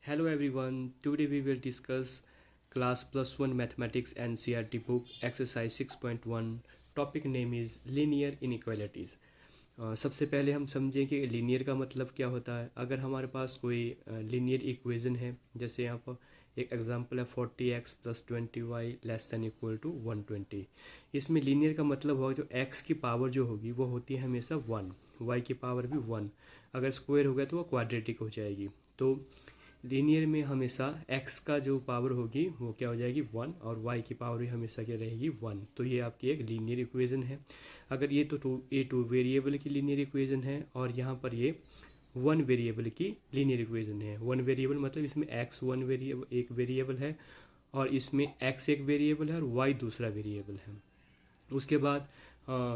Hello everyone, today we will discuss class plus 1 mathematics NCERT book exercise 6.1. Topic name is linear inequalities. सबसे पहले हम समझें कि linear का मतलब क्या होता है। अगर हमारे पास कोई लीनियर इक्वेशन है, जैसे यहाँ पर एक एग्जांपल है 40x + 20y <= 120। इसमें लीनियर का मतलब होगा जो x की पावर जो होगी वो होती है हमेशा 1, y की पावर भी 1। अगर स्क्वायर हो गया तो वो क्वाड्रेटिक हो जाएगी। तो लीनियर में हमेशा x का जो पावर होगी वो क्या हो जाएगी 1, और y की पावर भी हमेशा क्या रहेगी 1। तो ये आपकी एक लीनियर इक्वेशन है। अगर ये तो टू वेरिएबल की लीनियर इक्वेशन है, और यहाँ पर ये 1 वेरिएबल की लीनियर इक्वेशन है। 1 वेरिएबल मतलब इसमें x 1 वेरिएबल एक वेरिएबल है, और इसमें x एक वेरिएबल है और y दूसरा वेरिएबल है। उसके बाद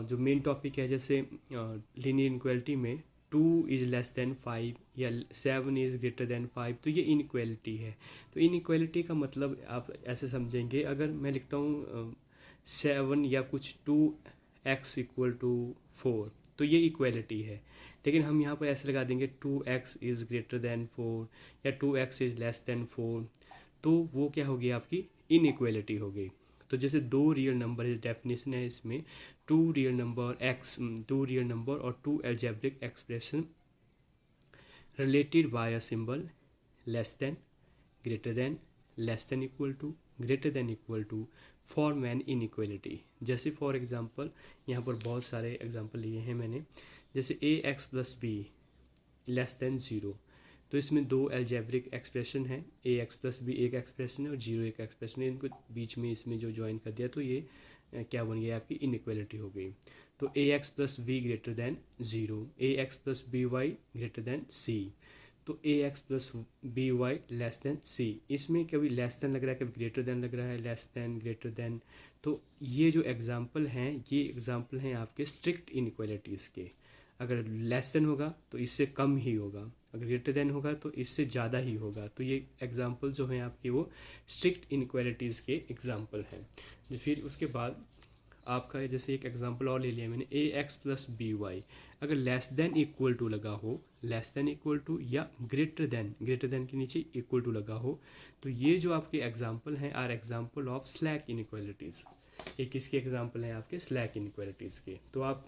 जो मेन टॉपिक है, जैसे लीनियर इनइक्वालिटी में 2 < 5 या 7 < 5, तो ये इनइक्वालिटी है। तो इनइक्वालिटी का मतलब आप ऐसे समझेंगे, अगर मैं लिखता हूँ 7 या कुछ 2x = 4, तो ये इक्वालिटी है। लेकिन हम यहाँ पर ऐसे लगा देंगे 2x > 4 या 2x < 4, तो वो क्या होगी आपकी इनइक्वालिटी हो गई। तो जैसे दो रियल नंबर है, डेफिनेशन है इसमें, टू रियल नंबर और two algebraic expression related by a symbol less than, greater than, less than equal to, greater than equal to form an inequality. जैसे फॉर एग्जांपल यहाँ पर बहुत सारे एग्जांपल लिए हैं मैंने, जैसे ax + b < 0। तो इसमें दो एल्जेब्रिक एक्सप्रेशन है, ax + b एक एक्सप्रेशन है और 0 एक एक्सप्रेशन है। इनको बीच में इसमें जो ज्वाइन कर दिया तो ये क्या बन गया, आपकी इनइक्वालिटी हो गई। तो ax + b < 0, ax + by c। तो ax + by c, इसमें कभी लेस देन लग रहा है, कभी ग्रेटर देन लग रहा है, लेस देन, ग्रेटर देन। तो ये जो एग्जाम्पल हैं, ये एग्जाम्पल हैं आपके स्ट्रिक्ट इनइक्वालिटीज़ के। अगर लेस देन होगा तो इससे कम ही होगा, अगर ग्रेटर देन होगा तो इससे ज़्यादा ही होगा। तो ये एग्जाम्पल जो हैं आपके वो स्ट्रिक्ट इनइक्वालिटीज़ के एग्जाम्पल हैं। फिर उसके बाद आपका जैसे एक एग्जांपल और ले लिया मैंने, ax + by अगर लेस देन इक्वल टू लगा हो, लेस देन इक्वल टू या ग्रेटर देन के नीचे इक्वल टू लगा हो, तो ये जो आपके एग्जांपल हैं are example of slack inequalities. ये किसके एग्जांपल हैं, आपके स्लैक इनइक्वालिटीज़ के। तो आप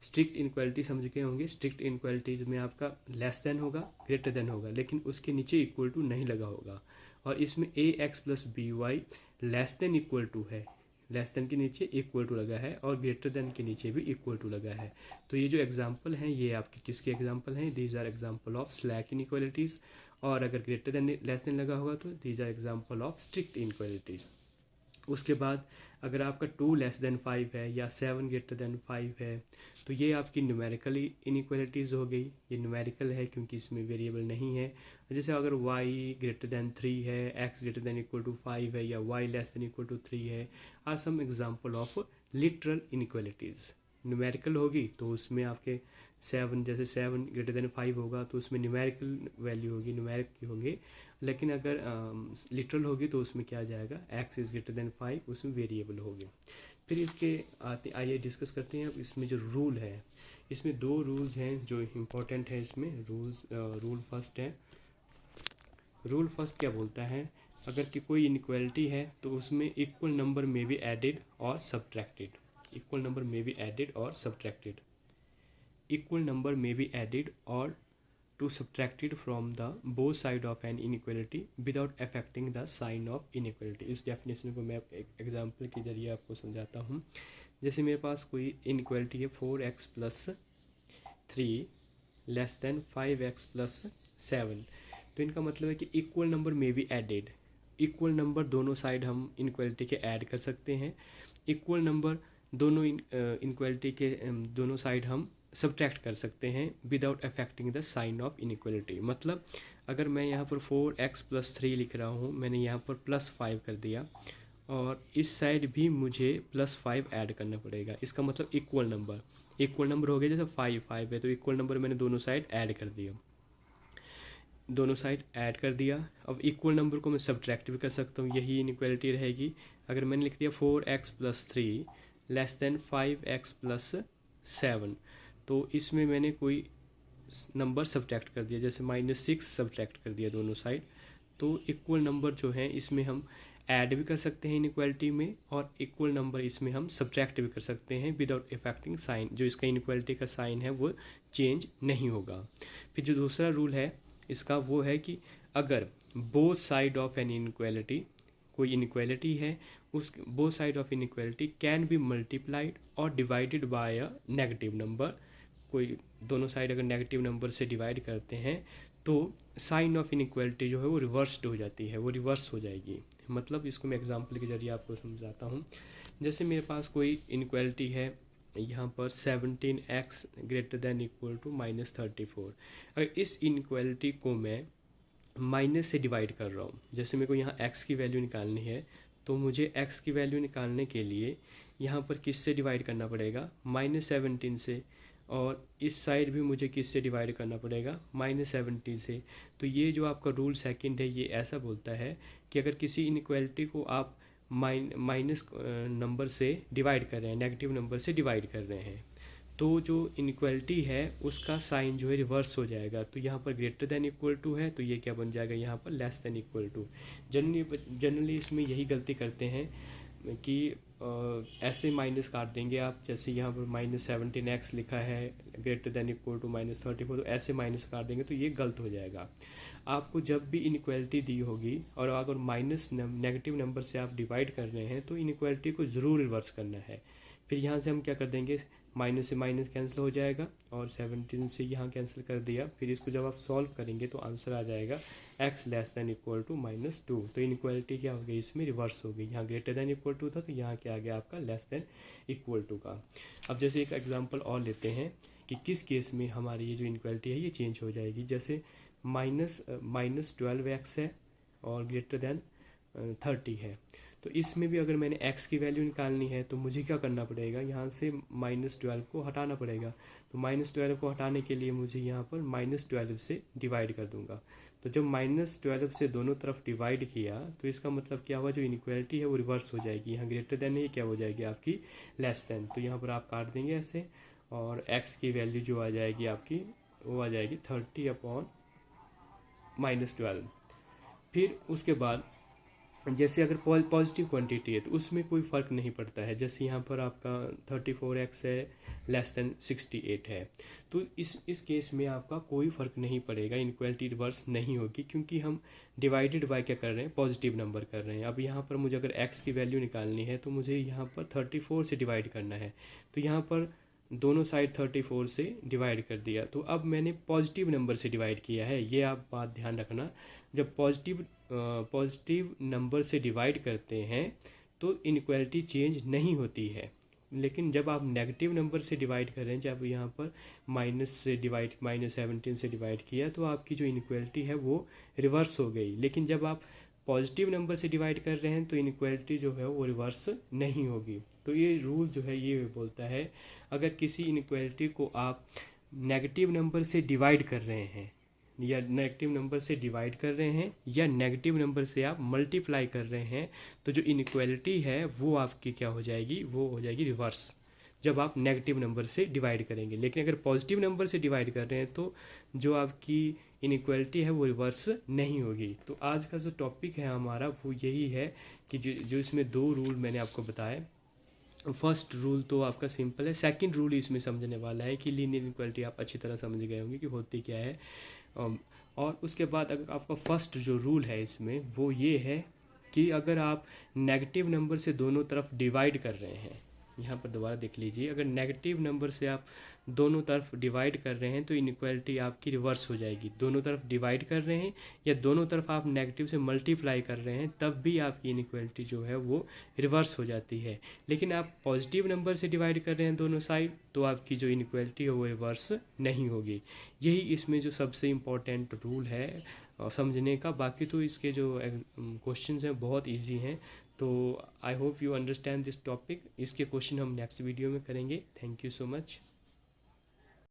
स्ट्रिक्ट इनइक्वालिटी समझ गए होंगे। स्ट्रिक्ट इनइक्वालिटीज़ में आपका लेस देन होगा, ग्रेटर देन होगा, लेकिन उसके नीचे इक्वल टू नहीं लगा होगा। और इसमें ax + by less than equal to है, लेस देन के नीचे इक्वल टू लगा है, और ग्रेटर देन के नीचे भी इक्वल टू लगा है। तो ये जो एग्जांपल हैं ये आपके किसके एग्जांपल हैं, these are example of slack inequalities. और अगर ग्रेटर देन लेस देन लगा होगा तो these are example of strict inequalities. उसके बाद अगर आपका 2 < 5 है या 7 < 5 है, तो ये आपकी न्यूमेरिकल इनइक्वालिटीज़ हो गई। ये न्यूमेरिकल है क्योंकि इसमें वेरिएबल नहीं है। जैसे अगर y < 3 है, x < 5 है, या y < 3 है, are some example of literal inequalities. Numerical होगी तो उसमें आपके 7, जैसे 7 < 5 होगा तो उसमें न्यूमेरिकल वैल्यू होगी, न्यूमेरिक की होंगे। लेकिन अगर लिटरल होगी तो उसमें क्या आ जाएगा, x < 5, उसमें वेरिएबल होगी। फिर इसके आइए डिस्कस करते हैं। अब इसमें जो रूल है, इसमें दो रूल्स हैं जो इम्पोर्टेंट है इसमें। रूल फर्स्ट क्या बोलता है, अगर कि कोई इनइक्वालिटी है तो उसमें इक्वल नंबर में बी एडेड और सब्ट्रैक्टेड। इक्वल नंबर में बी एडेड और सब्ट्रैक्टेड। इक्वल नंबर में बी एडेड और to subtracted from the both side of an inequality without affecting the sign of inequality। इस डेफिनेशन को मैं एक एग्जांपल के जरिए आपको समझाता हूँ। जैसे मेरे पास कोई इनइक्वालिटी है 4x + 3 < 5x + 7। तो इनका मतलब है कि इक्वल नंबर में बी एडेड, इक्वल नंबर दोनों साइड हम इनइक्वालिटी के ऐड कर सकते हैं। इक्वल नंबर दोनों इनइक्वालिटी के दोनों साइड हम सब्ट्रैक्ट कर सकते हैं without affecting the sign of inequality. मतलब अगर मैं यहाँ पर 4x + 3 लिख रहा हूँ, मैंने यहाँ पर +5 कर दिया, और इस साइड भी मुझे +5 ऐड करना पड़ेगा। इसका मतलब इक्वल नंबर हो गया। जैसे 5 है तो इक्वल नंबर मैंने दोनों साइड ऐड कर दिया। अब इक्वल नंबर को मैं सब्ट्रैक्ट भी कर सकता हूँ, यही इनइक्वालिटी रहेगी। अगर मैंने लिख दिया 4x + 3 < 5x + 7, तो इसमें मैंने कोई नंबर सब्ट्रैक्ट कर दिया, जैसे -6 सब्ट्रैक्ट कर दिया दोनों साइड, तो इक्वल नंबर जो है इसमें हम ऐड भी कर सकते हैं इनइक्वालिटी में, और इक्वल नंबर इसमें हम सब्ट्रैक्ट भी कर सकते हैं विदाउट इफेक्टिंग साइन। जो इसका इनइक्वालिटी का साइन है वो चेंज नहीं होगा। फिर जो दूसरा रूल है इसका वो है कि अगर both side of an inequality, कोई इनइक्वालिटी है, उस both side of inequality can be multiplied और divided by a negative number, कोई दोनों साइड अगर नेगेटिव नंबर से डिवाइड करते हैं तो साइन ऑफ इनइक्वालिटी जो है वो रिवर्स्ड हो जाती है, वो रिवर्स हो जाएगी। मतलब इसको मैं एग्जांपल के जरिए आपको समझाता हूँ। जैसे मेरे पास कोई इनइक्वालिटी है यहाँ पर 17x greater than equal to -34। अगर इस इनइक्वालिटी को मैं माइनस से डिवाइड कर रहा हूँ, जैसे मेरे को यहाँ x की वैल्यू निकालनी है, तो मुझे x की वैल्यू निकालने के लिए यहाँ पर किससे डिवाइड करना पड़ेगा, -17 से, और इस साइड भी मुझे किससे डिवाइड करना पड़ेगा, -17 से। तो ये जो आपका रूल सेकंड है ये ऐसा बोलता है कि अगर किसी इनइक्वालिटी को आप माइनस नंबर से डिवाइड कर रहे हैं, नेगेटिव नंबर से डिवाइड कर रहे हैं, तो जो इनइक्वालिटी है उसका साइन जो है रिवर्स हो जाएगा। तो यहाँ पर ग्रेटर देन इक्वल टू है तो ये क्या बन जाएगा, यहाँ पर less than equal to. Generally इसमें यही गलती करते हैं कि ऐसे माइनस काट देंगे आप, जैसे यहाँ पर -17x लिखा है ग्रेटर देन इक्वल टू -34, तो ऐसे माइनस काट देंगे तो ये गलत हो जाएगा। आपको जब भी इनइक्वालिटी दी होगी और अगर नेगेटिव नंबर से आप डिवाइड कर रहे हैं तो इनइक्वालिटी को ज़रूर रिवर्स करना है। फिर यहाँ से हम क्या कर देंगे, माइनस से माइनस कैंसिल हो जाएगा और 17 से यहाँ कैंसिल कर दिया। फिर इसको जब आप सॉल्व करेंगे तो आंसर आ जाएगा x less than equal to -2। तो इनइक्वालिटी क्या हो गई, इसमें रिवर्स हो गई। यहाँ ग्रेटर देन इक्वल टू था तो यहाँ क्या आ गया आपका लेस देन इक्वल टू का। अब जैसे एक एग्जांपल और लेते हैं कि किस केस में हमारी ये जो इनइक्वालिटी है ये चेंज हो जाएगी। जैसे -12x है और ग्रेटर देन 30 है, तो इसमें भी अगर मैंने x की वैल्यू निकालनी है तो मुझे क्या करना पड़ेगा, यहाँ से -12 को हटाना पड़ेगा। तो -12 को हटाने के लिए मुझे यहाँ पर -12 से डिवाइड कर दूंगा। तो जब -12 से दोनों तरफ डिवाइड किया तो इसका मतलब क्या हुआ, जो इनइक्वालिटी है वो रिवर्स हो जाएगी। यहाँ ग्रेटर देन है क्या हो जाएगी आपकी लेस देन। तो यहाँ पर आप काट देंगे ऐसे और x की वैल्यू जो आ जाएगी आपकी वो आ जाएगी 30/-12। फिर उसके बाद जैसे अगर पॉजिटिव क्वांटिटी है तो उसमें कोई फ़र्क नहीं पड़ता है। जैसे यहाँ पर आपका 34x है लेस देन 68 है, तो इस केस में आपका कोई फ़र्क नहीं पड़ेगा, इनइक्वालिटी रिवर्स नहीं होगी, क्योंकि हम डिवाइडेड बाय क्या कर रहे हैं, पॉजिटिव नंबर कर रहे हैं। अब यहाँ पर मुझे अगर x की वैल्यू निकालनी है तो मुझे यहाँ पर 34 से डिवाइड करना है। तो यहाँ पर दोनों साइड 34 से डिवाइड कर दिया, तो अब मैंने पॉजिटिव नंबर से डिवाइड किया है। ये आप बात ध्यान रखना, जब पॉजिटिव नंबर से डिवाइड करते हैं तो इनइक्वालिटी चेंज नहीं होती है। लेकिन जब आप नेगेटिव नंबर से डिवाइड कर रहे हैं, जब यहाँ पर -17 से डिवाइड किया तो आपकी जो इनइक्वालिटी है वो रिवर्स हो गई। लेकिन जब आप पॉजिटिव नंबर से डिवाइड कर रहे हैं तो इनइक्वालिटी जो है वो रिवर्स नहीं होगी। तो ये रूल जो है ये बोलता है, अगर किसी इनइक्वालिटी को आप नेगेटिव नंबर से डिवाइड कर रहे हैं या नेगेटिव नंबर से डिवाइड कर रहे हैं या नेगेटिव नंबर से आप मल्टीप्लाई कर रहे हैं, तो जो इनइक्वालिटी है वो आपकी क्या हो जाएगी, वो हो जाएगी रिवर्स, जब आप नेगेटिव नंबर से डिवाइड करेंगे। लेकिन अगर पॉजिटिव नंबर से डिवाइड कर रहे हैं तो जो आपकी इनइक्वालिटी है वो रिवर्स नहीं होगी। तो आज का जो टॉपिक है हमारा वो यही है कि जो इसमें दो रूल मैंने आपको बताए। फर्स्ट रूल तो आपका सिंपल है, सेकंड रूल इसमें समझने वाला है कि लीनियर इनइक्वालिटी आप अच्छी तरह समझ गए होंगे कि होती क्या है। और उसके बाद अगर आपका फर्स्ट जो रूल है इसमें वो ये है कि अगर आप नेगेटिव नंबर से दोनों तरफ डिवाइड कर रहे हैं, यहाँ पर दोबारा देख लीजिए, अगर नेगेटिव नंबर से आप दोनों तरफ डिवाइड कर रहे हैं तो इनइक्वालिटी आपकी रिवर्स हो जाएगी। दोनों तरफ डिवाइड कर रहे हैं या दोनों तरफ आप नेगेटिव से मल्टीप्लाई कर रहे हैं तब भी आपकी इनइक्वालिटी जो है वो रिवर्स हो जाती है। लेकिन आप पॉजिटिव नंबर से डिवाइड कर रहे हैं दोनों साइड तो आपकी जो इनइक्वालिटी है वो रिवर्स नहीं होगी। यही इसमें जो सबसे इम्पोर्टेंट रूल है समझने का। बाकी तो इसके जो क्वेश्चंस हैं बहुत इजी हैं। तो I hope you understand this topic. इसके क्वेश्चन हम नेक्स्ट वीडियो में करेंगे। Thank you so much.